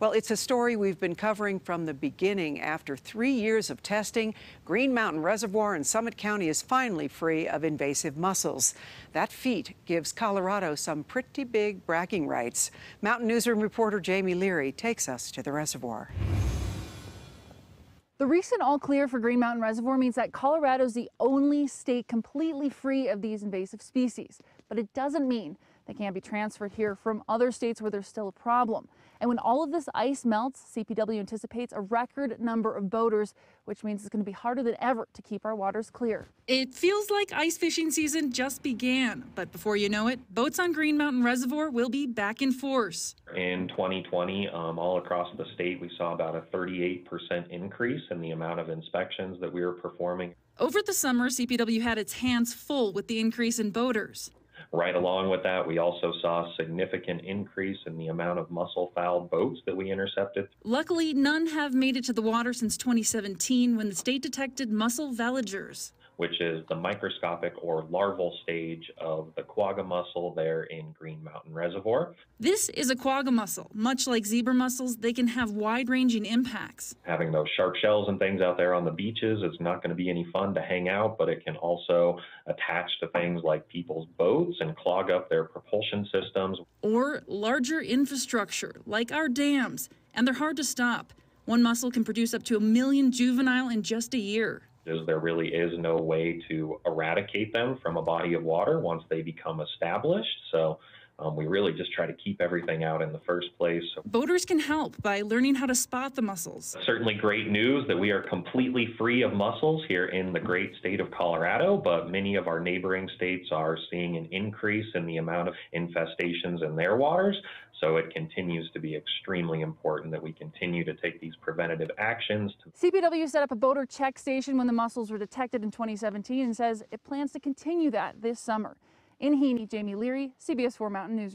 Well, it's a story we've been covering from the beginning. After 3 years of testing, Green Mountain Reservoir in Summit County is finally free of invasive mussels. That feat gives Colorado some pretty big bragging rights. Mountain Newsroom reporter Jamie Leary takes us to the reservoir. The recent all clear for Green Mountain Reservoir means that Colorado's the only state completely free of these invasive species. But it doesn't mean they can't be transferred here from other states where there's still a problem. And when all of this ice melts, CPW anticipates a record number of boaters, which means it's going to be harder than ever to keep our waters clear. It feels like ice fishing season just began, but before you know it, boats on Green Mountain Reservoir will be back in force. In 2020, all across the state, we saw about a 38% increase in the amount of inspections that we were performing. Over the summer, CPW had its hands full with the increase in boaters. Right along with that, we also saw a significant increase in the amount of mussel-fouled boats that we intercepted. Luckily, none have made it to the water since 2017 when the state detected mussel veligers, which is the microscopic or larval stage of the quagga mussel there in Green Mountain Reservoir. This is a quagga mussel. Much like zebra mussels, they can have wide-ranging impacts. Having those sharp shells and things out there on the beaches is not going to be any fun to hang out, but it can also attach to things like people's boats and clog up their propulsion systems. Or larger infrastructure, like our dams, and they're hard to stop. One mussel can produce up to 1 million juvenile in just a year. There really is no way to eradicate them from a body of water once they become established. So we really just try to keep everything out in the first place. Boaters can help by learning how to spot the mussels. Certainly great news that we are completely free of mussels here in the great state of Colorado, but many of our neighboring states are seeing an increase in the amount of infestations in their waters. So it continues to be extremely important that we continue to take these preventative actions. CPW set up a boater check station when the mussels were detected in 2017 and says it plans to continue that this summer. In Heaney, Jamie Leary, CBS 4 Mountain News.